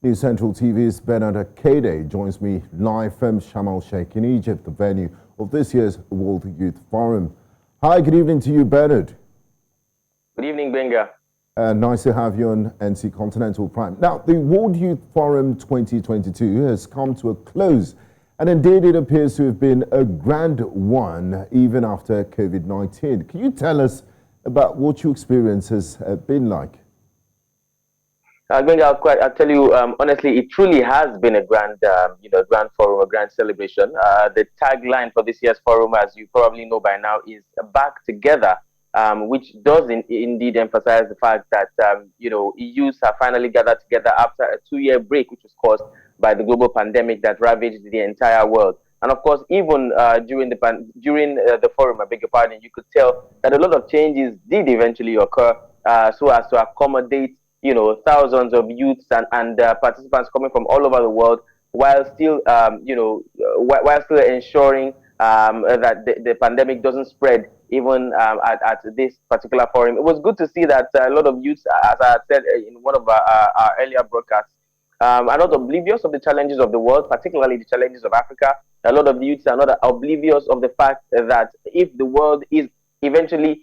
News Central TV's Akede joins me live from Sharm El Sheik in Egypt, the venue of this year's World Youth Forum. Hi, good evening to you, Bernard. Good evening, Gbenga. Nice to have you on NC Continental Prime. Now, the World Youth Forum 2022 has come to a close, and indeed it appears to have been a grand one even after COVID-19. Can you tell us about what your experience has been like? Gbenga, I'll tell you, honestly, it truly has been a grand, grand forum, a grand celebration. The tagline for this year's forum, as you probably know by now, is "Back Together," which does indeed emphasize the fact that, EUs have finally gathered together after a 2-year break, which was caused by the global pandemic that ravaged the entire world. And of course, even during the forum, I beg your pardon, you could tell that a lot of changes did eventually occur so as to accommodate thousands of youths and participants coming from all over the world, while still, while still ensuring that the pandemic doesn't spread even at this particular forum. It was good to see that a lot of youths, as I said in one of our earlier broadcasts, are not oblivious of the challenges of the world, particularly the challenges of Africa. A lot of youths are not oblivious of the fact that if the world is eventually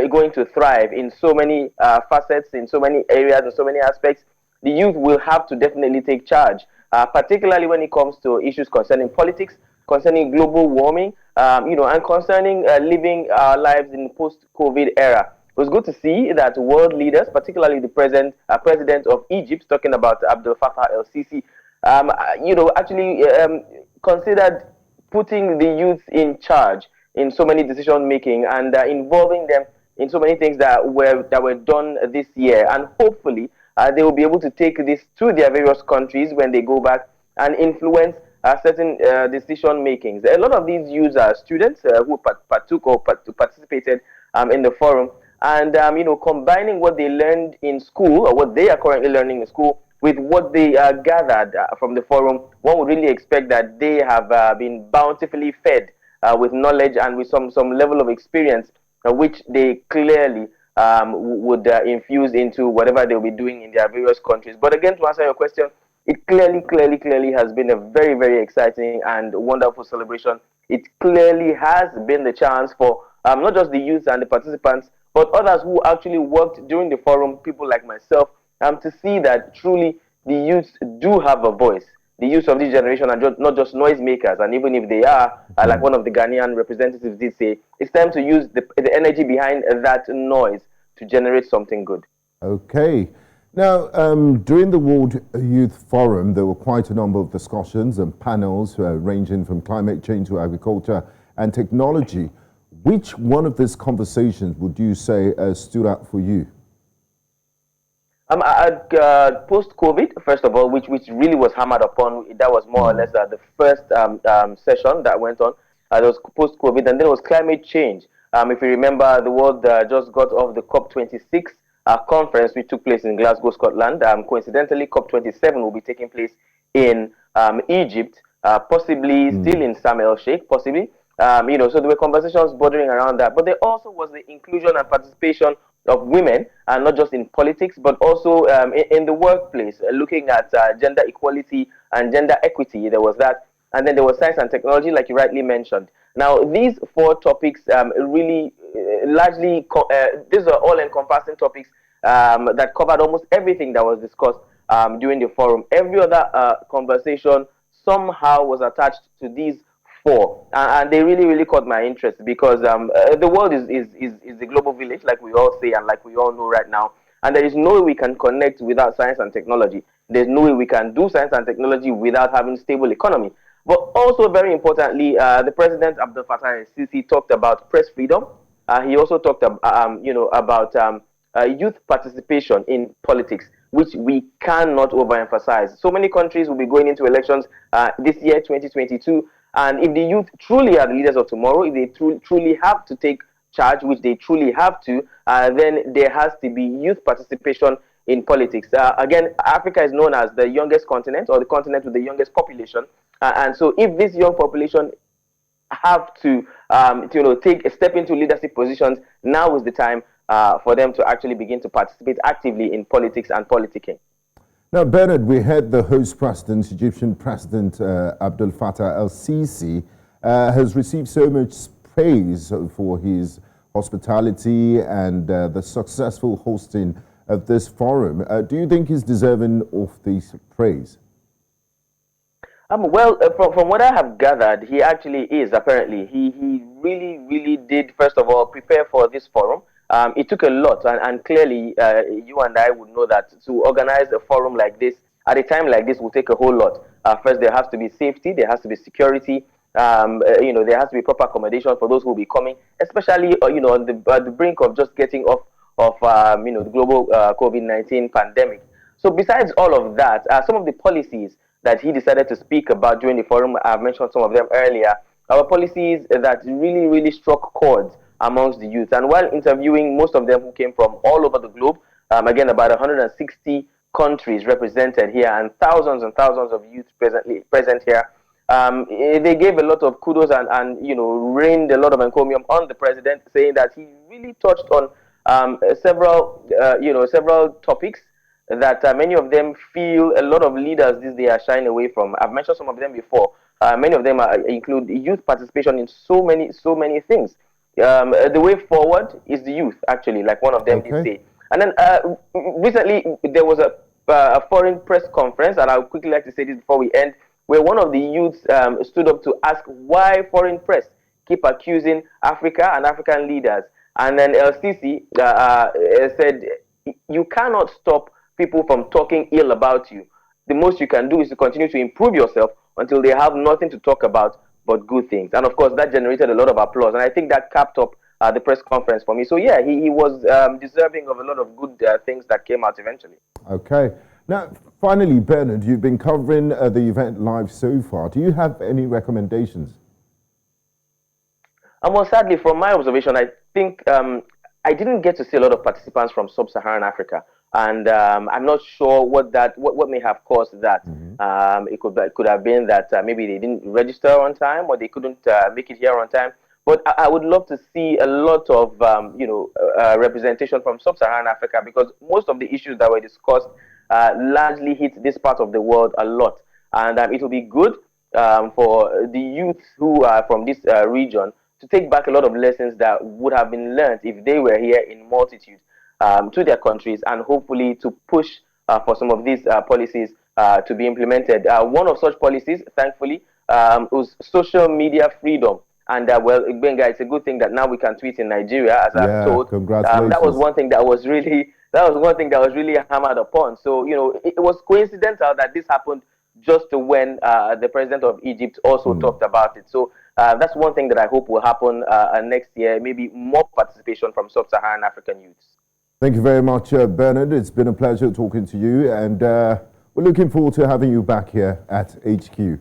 going to thrive in so many facets, in so many areas, in so many aspects, the youth will have to definitely take charge, particularly when it comes to issues concerning politics, concerning global warming, and concerning living our lives in post-COVID era. It was good to see that world leaders, particularly the president of Egypt, talking about Abdel Fattah el-Sisi, actually considered putting the youth in charge in so many decision making and involving them in so many things that were done this year. And hopefully they will be able to take this to their various countries when they go back and influence certain decision makings. A lot of these youths are students who partook or participated in the forum, and combining what they learned in school, or what they are currently learning in school, with what they gathered from the forum, one would really expect that they have been bountifully fed with knowledge and with some level of experience, which they clearly would infuse into whatever they'll be doing in their various countries. But again, to answer your question, it clearly has been a very, very exciting and wonderful celebration. It clearly has been the chance for not just the youth and the participants, but others who actually worked during the forum, people like myself, to see that truly the youths do have a voice. The youth of this generation are not just noisemakers, and even if they are, like one of the Ghanaian representatives did say, it's time to use the energy behind that noise to generate something good. Okay. Now, during the World Youth Forum, there were quite a number of discussions and panels ranging from climate change to agriculture and technology. Which one of these conversations would you say stood out for you? Post-COVID, first of all, which really was hammered upon, that was more or less the first session that went on. There was post-COVID, and then it was climate change. If you remember, the world just got off the COP26 conference, which took place in Glasgow, Scotland. Coincidentally, COP27 will be taking place in Egypt, possibly still in Sharm El Sheik, possibly. So there were conversations bordering around that. But there also was the inclusion and participation of women, and not just in politics, but also in the workplace, looking at gender equality and gender equity. There was that. And then there was science and technology, like you rightly mentioned. Now, these 4 topics really largely, these are all-encompassing topics that covered almost everything that was discussed during the forum. Every other conversation somehow was attached to these 4, and they really caught my interest, because the world is a global village, like we all say and like we all know right now, and there is no way we can connect without science and technology. There's no way we can do science and technology without having stable economy. But also, very importantly, the president Abdel Fattah el-Sisi talked about press freedom. He also talked about youth participation in politics, which we cannot overemphasize. So many countries will be going into elections this year, 2022. And if the youth truly are the leaders of tomorrow, if they truly have to take charge, which they truly have to, then there has to be youth participation in politics. Again, Africa is known as the youngest continent, or the continent with the youngest population. And so if this young population have to take a step into leadership positions, now is the time for them to actually begin to participate actively in politics and politicking. Now, Bernard, we heard the host president, Egyptian President Abdel Fattah el-Sisi, has received so much praise for his hospitality and the successful hosting of this forum. Do you think he's deserving of this praise? Well, from what I have gathered, he actually is, apparently. He really, really did, first of all, prepare for this forum. It took a lot, and clearly, you and I would know that to organize a forum like this, at a time like this, will take a whole lot. First, there has to be safety, there has to be security, there has to be proper accommodation for those who will be coming, especially, on the brink of just getting off of, the global COVID-19 pandemic. So besides all of that, some of the policies that he decided to speak about during the forum, I've mentioned some of them earlier, our policies that really, really struck chords amongst the youth. And while interviewing most of them who came from all over the globe, again, about 160 countries represented here and thousands of youth present here, they gave a lot of kudos and rained a lot of encomium on the president, saying that he really touched on several topics that many of them feel a lot of leaders these days are shying away from. I've mentioned some of them before. Many of them include youth participation in so many things. The way forward is the youth, actually, like one of them did say. And then recently there was a foreign press conference, and I would quickly like to say this before we end, where one of the youths stood up to ask why foreign press keep accusing Africa and African leaders. And then El-Sisi said, you cannot stop people from talking ill about you. The most you can do is to continue to improve yourself until they have nothing to talk about but good things. And of course, that generated a lot of applause. And I think that capped up the press conference for me. So yeah, he was deserving of a lot of good things that came out eventually. Okay. Now, finally, Bernard, you've been covering the event live so far. Do you have any recommendations? Well, sadly, from my observation, I think I didn't get to see a lot of participants from sub-Saharan Africa. And I'm not sure what may have caused that. It could have been that maybe they didn't register on time, or they couldn't make it here on time. But I would love to see a lot of representation from sub-Saharan Africa, because most of the issues that were discussed largely hit this part of the world a lot. And it will be good for the youth who are from this region to take back a lot of lessons that would have been learned if they were here in multitude. To their countries, and hopefully to push for some of these policies to be implemented. One of such policies, thankfully, was social media freedom. And well, Gbenga, it's a good thing that now we can tweet in Nigeria, as I've told. Congratulations. That was one thing that was really hammered upon. So it was coincidental that this happened just when the president of Egypt also talked about it. So that's one thing that I hope will happen next year. Maybe more participation from sub-Saharan African youths. Thank you very much, Bernard. It's been a pleasure talking to you, and we're looking forward to having you back here at HQ. Give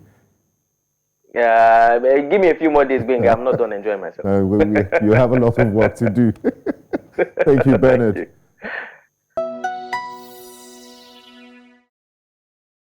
me a few more days, Gbenga. I'm not done enjoying myself. You have a lot of work to do. Thank you, Bernard. Thank you.